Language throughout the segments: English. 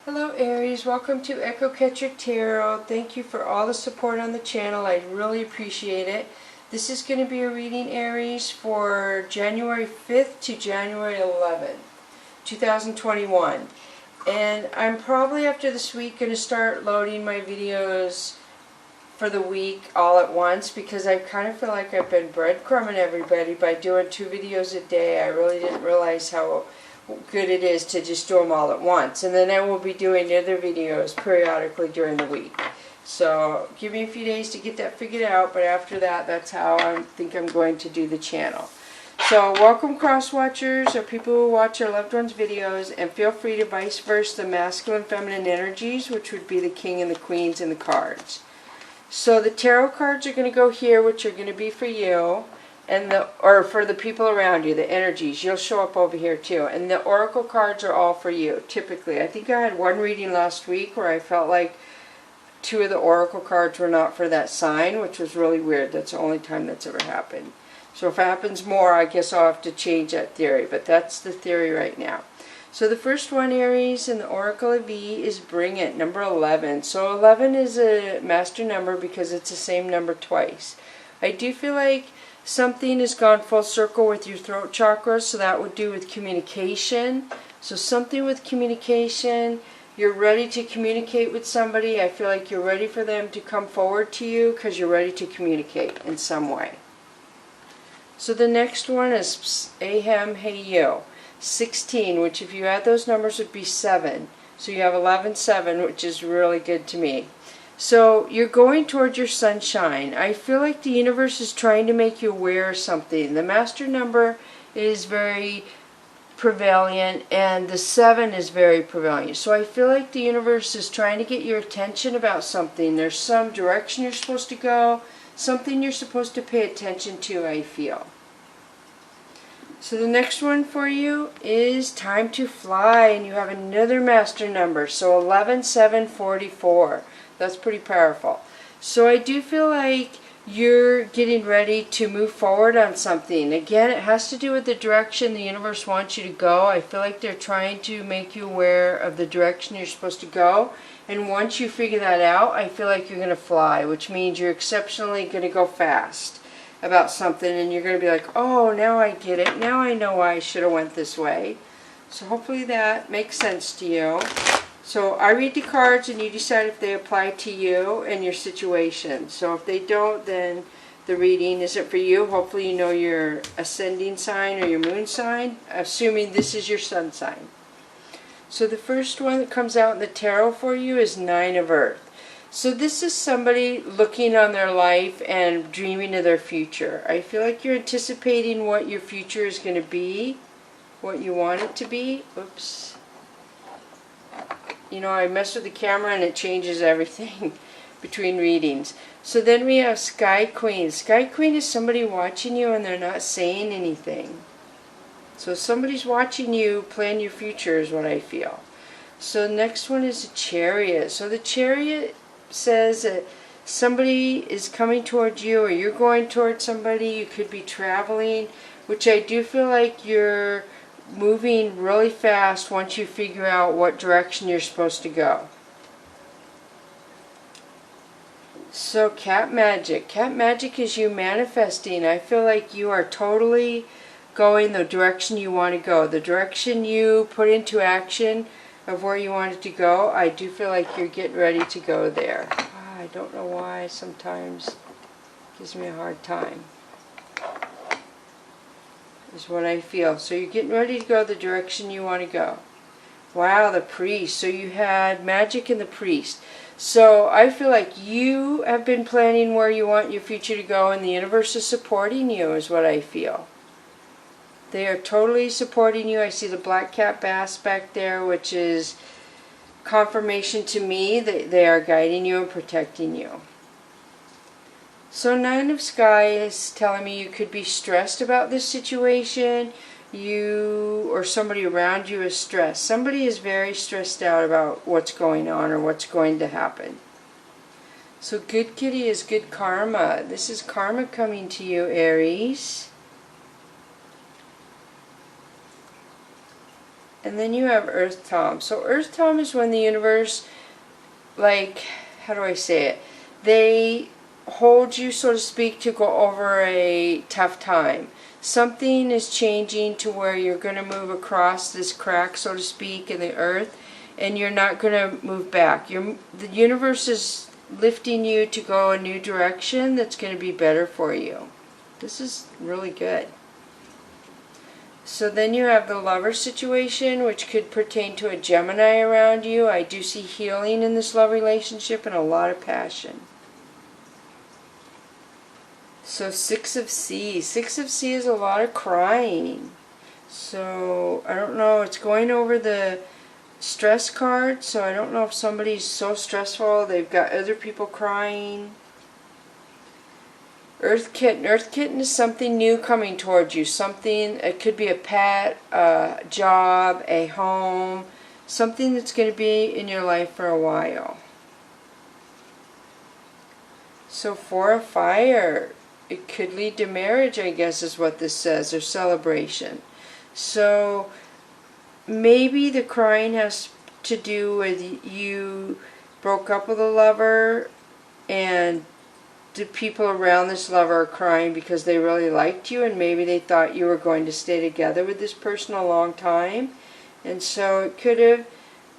Hello Aries, welcome to Echo Catcher Tarot. Thank you for all the support on the channel. I really appreciate it. This is going to be a reading, Aries, for January 5th to January 11th, 2021. And I'm probably after this week going to start loading my videos for the week all at once, because I kind of feel like I've been breadcrumbing everybody by doing 2 videos a day. I really didn't realize how good it is to just do them all at once, and then I will be doing other videos periodically during the week. So give me a few days to get that figured out, but after that, that's how I think I'm going to do the channel. So welcome cross watchers, or people who watch their loved ones videos, and feel free to vice versa the masculine feminine energies, which would be the king and the queens and the cards. So the tarot cards are going to go here, which are going to be for you, and or for the people around you, the energies. You'll show up over here too. And the oracle cards are all for you, typically. I think I had one reading last week where I felt like 2 of the oracle cards were not for that sign, which was really weird. That's the only time that's ever happened. So if it happens more, I guess I'll have to change that theory, but that's the theory right now. So the first one, Aries, in the Oracle of E is Bring It, number 11. So 11 is a master number because it's the same number twice. I do feel like something has gone full circle with your throat chakra, so that would do with communication. So something with communication, you're ready to communicate with somebody. I feel like you're ready for them to come forward to you because you're ready to communicate in some way. So the next one is Ahem Hey You, 16, which if you add those numbers would be 7. So you have 11, 7, which is really good to me. So you're going towards your sunshine. I feel like the universe is trying to make you aware of something. The master number is very prevalent, and the 7 is very prevalent. So I feel like the universe is trying to get your attention about something. There's some direction you're supposed to go, something you're supposed to pay attention to, I feel. So the next one for you is Time to Fly, and you have another master number. So 11, 7, 44. That's pretty powerful. So I do feel like you're getting ready to move forward on something. Again, it has to do with the direction the universe wants you to go. I feel like they're trying to make you aware of the direction you're supposed to go. And once you figure that out, I feel like you're going to fly, which means you're exceptionally going to go fast about something, and you're going to be like, oh, now I get it. Now I know why I should have went this way. So hopefully that makes sense to you. So I read the cards and you decide if they apply to you and your situation. So if they don't, then the reading isn't for you. Hopefully you know your ascending sign or your moon sign, assuming this is your sun sign. So the first one that comes out in the tarot for you is 9 of Earth. So this is somebody looking on their life and dreaming of their future. I feel like you're anticipating what your future is going to be, what you want it to be. Oops. You know, I mess with the camera and it changes everything between readings. So then we have Sky Queen. Sky Queen is somebody watching you and they're not saying anything. So somebody's watching you plan your future is what I feel. So next one is a Chariot. So the Chariot says that somebody is coming towards you, or you're going towards somebody. You could be traveling, which I do feel like you're moving really fast once you figure out what direction you're supposed to go. So Cat Magic. Cat Magic is you manifesting. I feel like you are totally going the direction you want to go. The direction you put into action of where you want it to go, I do feel like you're getting ready to go there. I don't know why sometimes it gives me a hard time. Is what I feel. So you're getting ready to go the direction you want to go. Wow, the Priest. So you had Magic and the Priest. So I feel like you have been planning where you want your future to go, and the universe is supporting you is what I feel. They are totally supporting you. I see the black cat bass back there, which is confirmation to me that they are guiding you and protecting you. So 9 of Sky is telling me you could be stressed about this situation. You or somebody around you is stressed. Somebody is very stressed out about what's going on or what's going to happen. So Good Kitty is good karma. This is karma coming to you, Aries. And then you have Earth Tom. So Earth Tom is when the universe, like, how do I say it? They hold you, so to speak, to go over a tough time. Something is changing to where you're going to move across this crack, so to speak, in the earth, and you're not going to move back. The universe is lifting you to go a new direction that's going to be better for you. This is really good. So then you have the lover situation, which could pertain to a Gemini around you. I do see healing in this love relationship and a lot of passion. So Six of C. Six of C is a lot of crying. So I don't know, it's going over the stress card, so I don't know if somebody's so stressful they've got other people crying. Earth Kitten. Earth Kitten is something new coming towards you. Something, it could be a pet, a job, a home, something that's going to be in your life for a while. So Four of Fire. It could lead to marriage, I guess is what this says, or celebration. So maybe the crying has to do with you broke up with a lover and the people around this lover are crying because they really liked you and maybe they thought you were going to stay together with this person a long time. And so it could have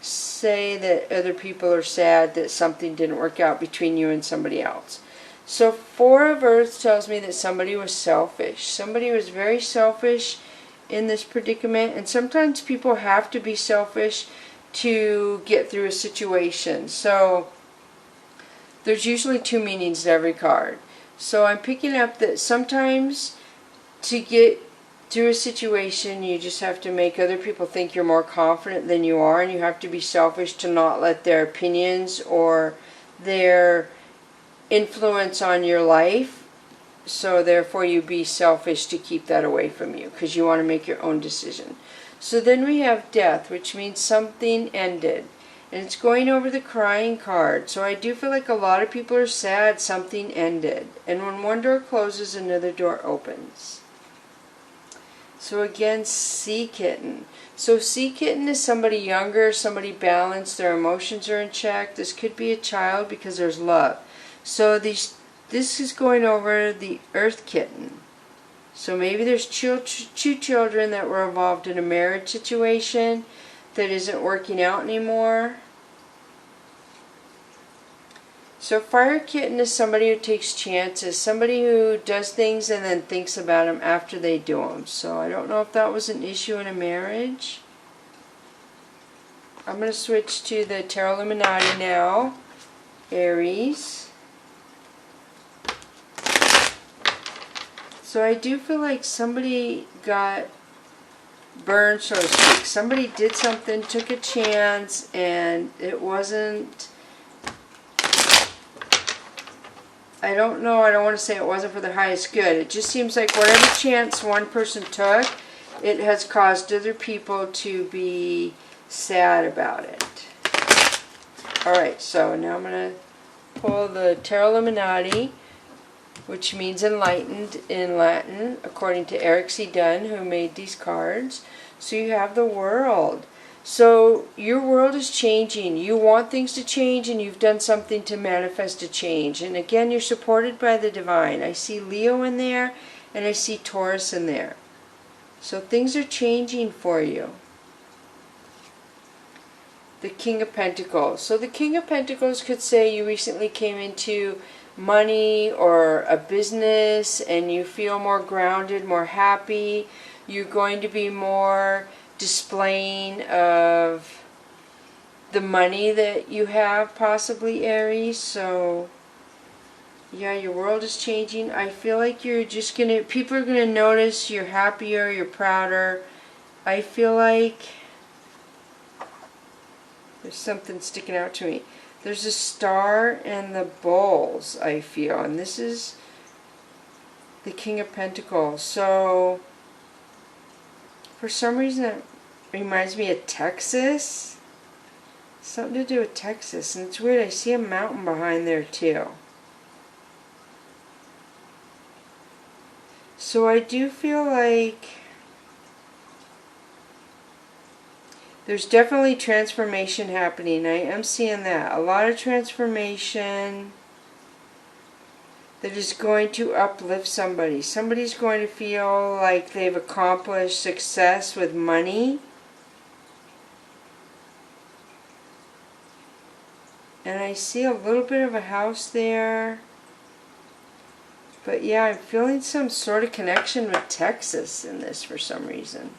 say that other people are sad that something didn't work out between you and somebody else. So Four of Earth tells me that somebody was selfish. Somebody was very selfish in this predicament, and sometimes people have to be selfish to get through a situation. So there's usually two meanings to every card. So I'm picking up that sometimes to get through a situation you just have to make other people think you're more confident than you are, and you have to be selfish to not let their opinions or their influence on your life, so therefore you be selfish to keep that away from you because you want to make your own decision. So then we have Death, which means something ended, and it's going over the crying card. So I do feel like a lot of people are sad something ended, and when one door closes another door opens. So again, Sea Kitten. So Sea Kitten is somebody younger, somebody balanced, their emotions are in check. This could be a child because there's love. So this is going over the Earth Kitten. So maybe there's two children that were involved in a marriage situation that isn't working out anymore. So Fire Kitten is somebody who takes chances, somebody who does things and then thinks about them after they do them. So I don't know if that was an issue in a marriage. I'm going to switch to the Tarot Illuminati now. Aries. So I do feel like somebody got burned, so to speak. Somebody did something, took a chance, and it wasn't, I don't know, I don't want to say it wasn't for the highest good. It just seems like whatever chance one person took, it has caused other people to be sad about it. Alright, so now I'm going to pull the Tarot Illuminati, which means enlightened in Latin, according to Eric C. Dunn, who made these cards. So you have the World. So your world is changing. You want things to change, and you've done something to manifest a change. And again, you're supported by the Divine. I see Leo in there, and I see Taurus in there. So things are changing for you. The King of Pentacles. So the King of Pentacles could say you recently came into money or a business and you feel more grounded, more happy. You're going to be more displaying of the money that you have, possibly, Aries. So yeah, your world is changing. I feel like you're just gonna, people are gonna notice you're happier, you're prouder. I feel like there's something sticking out to me. There's a star and the bulls, I feel. And this is the King of Pentacles. So, for some reason it reminds me of Texas. Something to do with Texas. And it's weird, I see a mountain behind there too. So I do feel like There's definitely transformation happening. I am seeing that. A lot of transformation that is going to uplift somebody. Somebody's going to feel like they've accomplished success with money. And I see a little bit of a house there. But yeah, I'm feeling some sort of connection with Texas in this for some reason.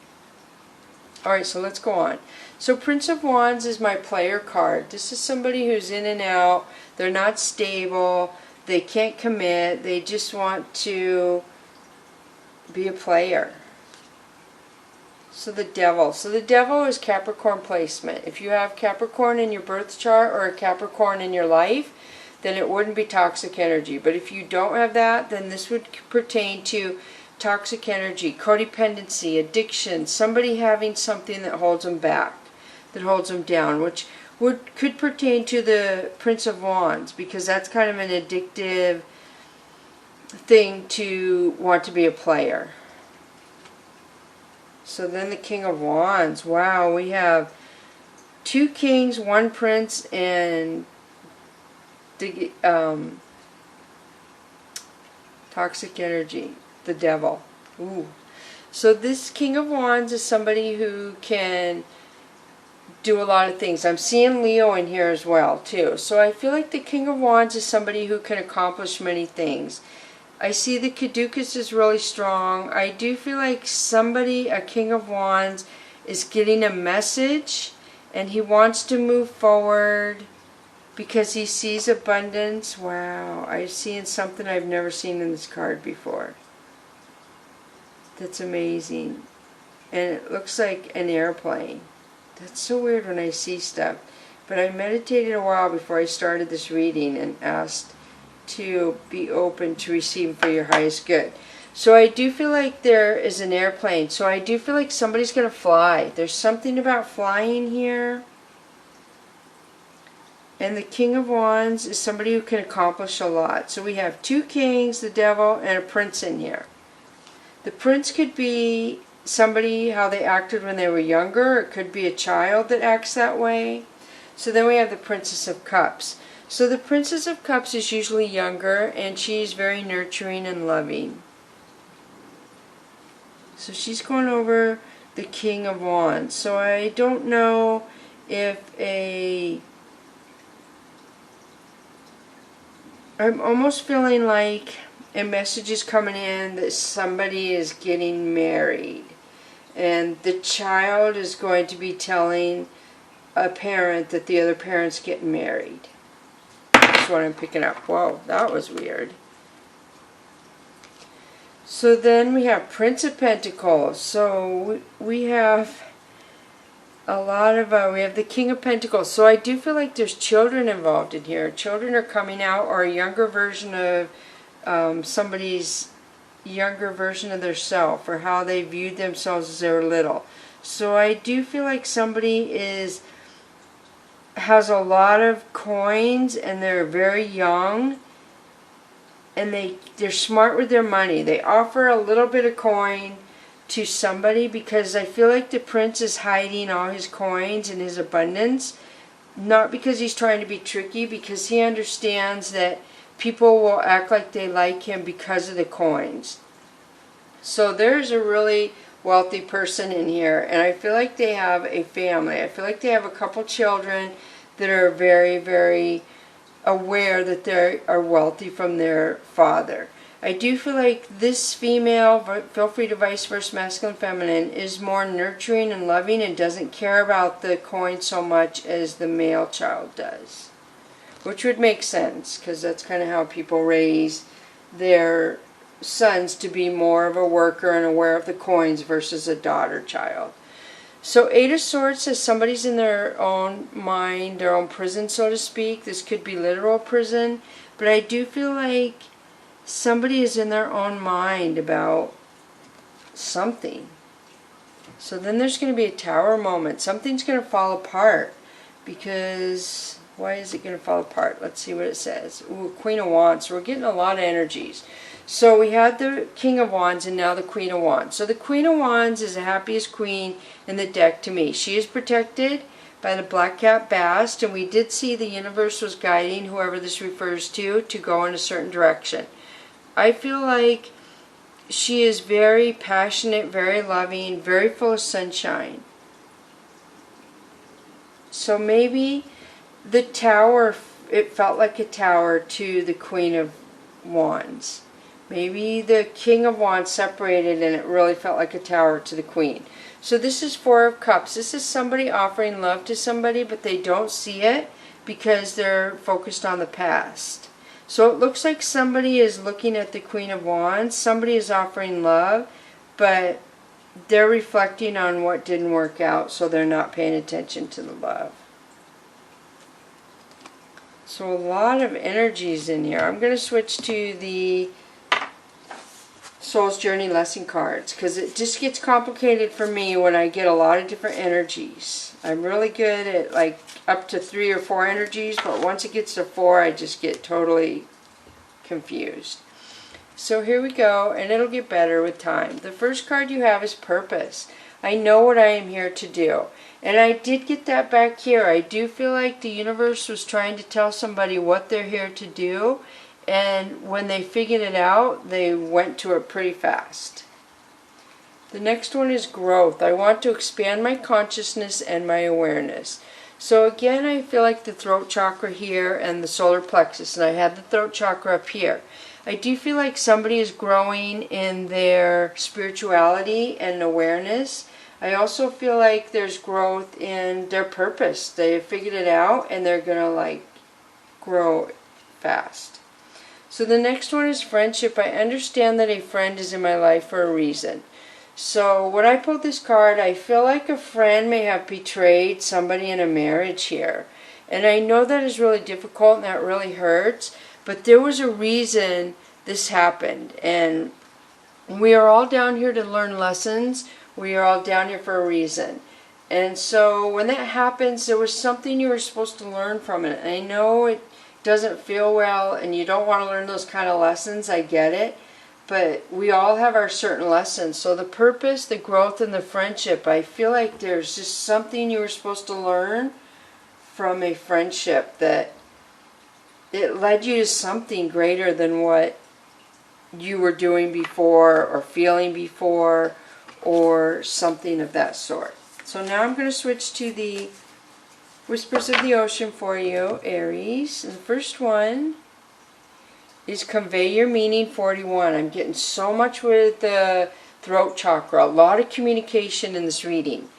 Alright, so let's go on. So Prince of Wands is my player card. This is somebody who's in and out. They're not stable. They can't commit. They just want to be a player. So the Devil. So the Devil is Capricorn placement. If you have Capricorn in your birth chart or a Capricorn in your life, then it wouldn't be toxic energy. But if you don't have that, then this would pertain to toxic energy, codependency, addiction, somebody having something that holds them back, that holds them down, which could pertain to the Prince of Wands, because that's kind of an addictive thing to want to be a player. So then the King of Wands. Wow, we have 2 kings, 1 prince, and the toxic energy, the Devil. Ooh. So this King of Wands is somebody who can do a lot of things. I'm seeing Leo in here as well too. So I feel like the King of Wands is somebody who can accomplish many things. I see the Caduceus is really strong. I do feel like somebody, a King of Wands, is getting a message and he wants to move forward because he sees abundance. Wow, I'm seeing something I've never seen in this card before. That's amazing. And it looks like an airplane. That's so weird when I see stuff. But I meditated a while before I started this reading and asked to be open to receive for your highest good. So I do feel like there is an airplane. So I do feel like somebody's going to fly. There's something about flying here. And the King of Wands is somebody who can accomplish a lot. So we have 2 kings, the Devil, and a prince in here. The prince could be somebody, how they acted when they were younger. It could be a child that acts that way. So then we have the Princess of Cups. So the Princess of Cups is usually younger, and she's very nurturing and loving. So she's going over the King of Wands. So I don't know if I'm almost feeling like a message is coming in that somebody is getting married. And the child is going to be telling a parent that the other parent's getting married. That's what I'm picking up. Whoa, that was weird. So then we have Prince of Pentacles. So we have a lot of, we have the King of Pentacles. So I do feel like there's children involved in here. Children are coming out, or a younger version of somebody's younger version of their self, or how they viewed themselves as they were little. So I do feel like somebody has a lot of coins and they're very young, and they're smart with their money. They offer a little bit of coin to somebody because I feel like the prince is hiding all his coins and his abundance, not because he's trying to be tricky, because he understands that people will act like they like him because of the coins. So there's a really wealthy person in here, and I feel like they have a family. I feel like they have a couple children that are very, very aware that they are wealthy from their father. I do feel like this female, feel free to vice versa, masculine, feminine, is more nurturing and loving and doesn't care about the coin so much as the male child does. Which would make sense, because that's kind of how people raise their sons, to be more of a worker and aware of the coins versus a daughter child. So 8 of Swords says somebody's in their own mind, their own prison, so to speak. This could be literal prison, but I do feel like somebody is in their own mind about something. So then there's going to be a Tower moment. Something's going to fall apart, because why is it going to fall apart? Let's see what it says. Ooh, Queen of Wands. So we're getting a lot of energies. So we had the King of Wands and now the Queen of Wands. So the Queen of Wands is the happiest queen in the deck to me. She is protected by the black cat bast, and we did see the universe was guiding whoever this refers to go in a certain direction. I feel like she is very passionate, very loving, very full of sunshine. So maybe the tower, it felt like a tower to the Queen of Wands. Maybe the King of Wands separated and it really felt like a tower to the Queen. So this is Four of Cups. This is somebody offering love to somebody, but they don't see it because they're focused on the past. So it looks like somebody is looking at the Queen of Wands. Somebody is offering love, but they're reflecting on what didn't work out, so they're not paying attention to the love. So a lot of energies in here. I'm going to switch to the Soul's Journey lesson cards because it just gets complicated for me when I get a lot of different energies. I'm really good at like up to 3 or 4 energies, but once it gets to 4, I just get totally confused. So here we go, and it'll get better with time. The first card you have is Purpose. I know what I am here to do. And I did get that back here. I do feel like the universe was trying to tell somebody what they're here to do. And when they figured it out, they went to it pretty fast. The next one is Growth. I want to expand my consciousness and my awareness. So again, I feel like the throat chakra here and the solar plexus. And I had the throat chakra up here. I do feel like somebody is growing in their spirituality and awareness. I also feel like there's growth in their purpose. They figured it out and they're going to like grow fast. So the next one is Friendship. I understand that a friend is in my life for a reason. So when I pulled this card, I feel like a friend may have betrayed somebody in a marriage here. And I know that is really difficult and that really hurts. But there was a reason this happened. And we are all down here to learn lessons. We are all down here for a reason. And so when that happens, there was something you were supposed to learn from it. And I know it doesn't feel well and you don't want to learn those kind of lessons. I get it. But we all have our certain lessons. So the purpose, the growth, and the friendship, I feel like there's just something you were supposed to learn from a friendship that it led you to something greater than what you were doing before or feeling before or something of that sort. So now I'm going to switch to the Whispers of the Ocean for you, Aries. And the first one is Convey Your Meaning 41. I'm getting so much with the throat chakra. A lot of communication in this reading.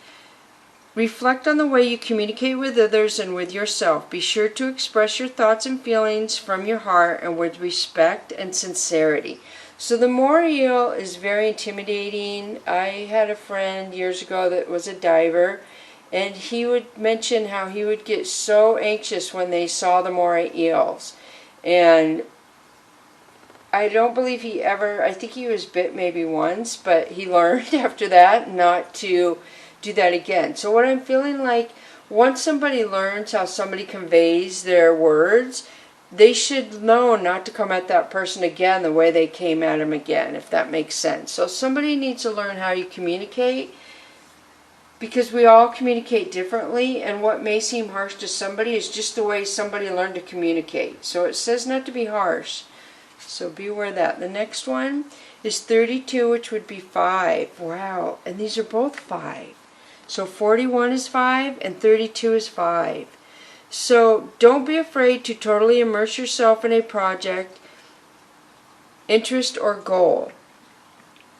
Reflect on the way you communicate with others and with yourself. Be sure to express your thoughts and feelings from your heart and with respect and sincerity. So the Moriel is very intimidating. I had a friend years ago that was a diver, and he would mention how he would get so anxious when they saw the moray eels. And I don't believe he ever, I think he was bit maybe once, but he learned after that not to do that again. So what I'm feeling like, once somebody learns how somebody conveys their words, they should know not to come at that person again the way they came at him again, if that makes sense. So somebody needs to learn how you communicate, because we all communicate differently, and what may seem harsh to somebody is just the way somebody learned to communicate. So it says not to be harsh. So be aware of that. The next one is 32, which would be 5. Wow. And these are both 5. So 41 is 5 and 32 is 5. So don't be afraid to totally immerse yourself in a project, interest, or goal.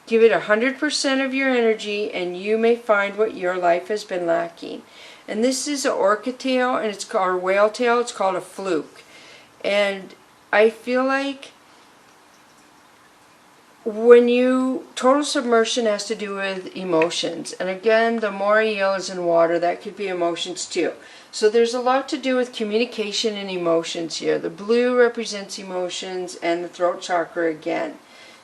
Give it 100% of your energy and you may find what your life has been lacking. And this is an orca tail, and it's called a whale tail. It's called a fluke. And I feel like when total submersion has to do with emotions. And again, the moray eel is in water. That could be emotions too. So there's a lot to do with communication and emotions here. The blue represents emotions and the throat chakra again.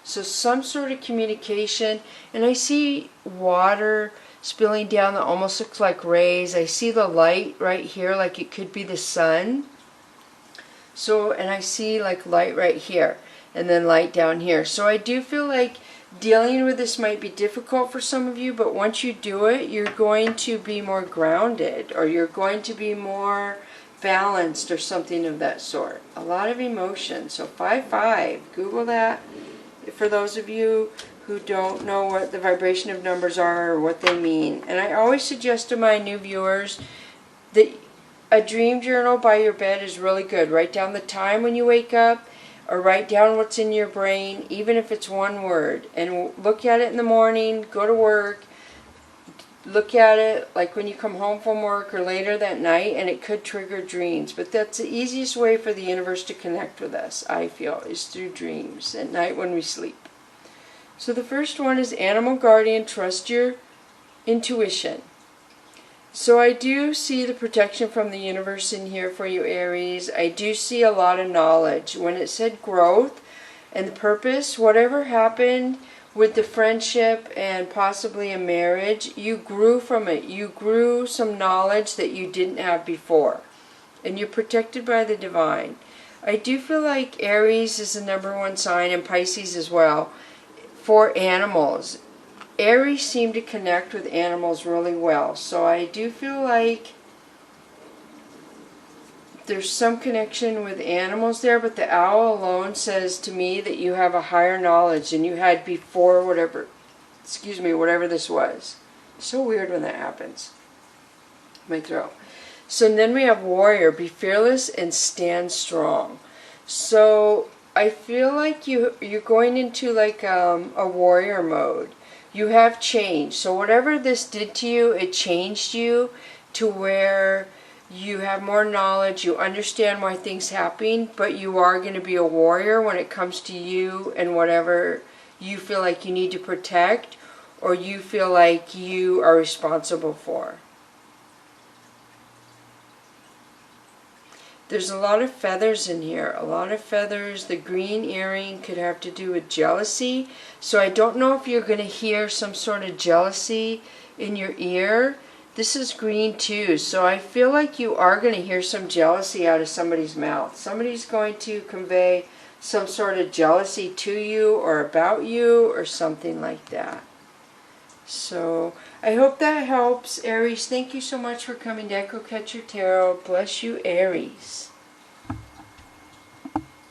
So some sort of communication. And I see water spilling down that almost looks like rays. I see the light right here like it could be the sun. So, and I see like light right here. and then light down here. So I do feel like dealing with this might be difficult for some of you, but once you do it, you're going to be more grounded, or you're going to be more balanced, or something of that sort. A lot of emotion. So 5-5, Google that for those of you who don't know what the vibration of numbers are or what they mean. And I always suggest to my new viewers that a dream journal by your bed is really good. Write down the time when you wake up, or write down what's in your brain, even if it's one word, and look at it in the morning, go to work, look at it like when you come home from work or later that night, and it could trigger dreams. But that's the easiest way for the universe to connect with us, I feel, is through dreams at night when we sleep. So the first one is Animal Guardian, trust your intuition. So I do see the protection from the universe in here for you, Aries. I do see a lot of knowledge. When it said growth and the purpose, whatever happened with the friendship and possibly a marriage, you grew from it. You grew some knowledge that you didn't have before. And you're protected by the divine. I do feel like Aries is the #1 sign, and Pisces as well, for animals. Aries seem to connect with animals really well. So I do feel like there's some connection with animals there, but the owl alone says to me that you have a higher knowledge than you had before, whatever this was. So weird when that happens. My throat. So then we have warrior, be fearless and stand strong. So I feel like you're going into like a warrior mode. You have changed. So whatever this did to you, it changed you to where you have more knowledge, you understand why things happen, but you are going to be a warrior when it comes to you and whatever you feel like you need to protect, or you feel like you are responsible for. There's a lot of feathers in here, a lot of feathers. The green earring could have to do with jealousy. So I don't know if you're going to hear some sort of jealousy in your ear. This is green too, so I feel like you are going to hear some jealousy out of somebody's mouth. Somebody's going to convey some sort of jealousy to you or about you or something like that. So I hope that helps, Aries. Thank you so much for coming to Echo Catcher Tarot. Bless you, Aries.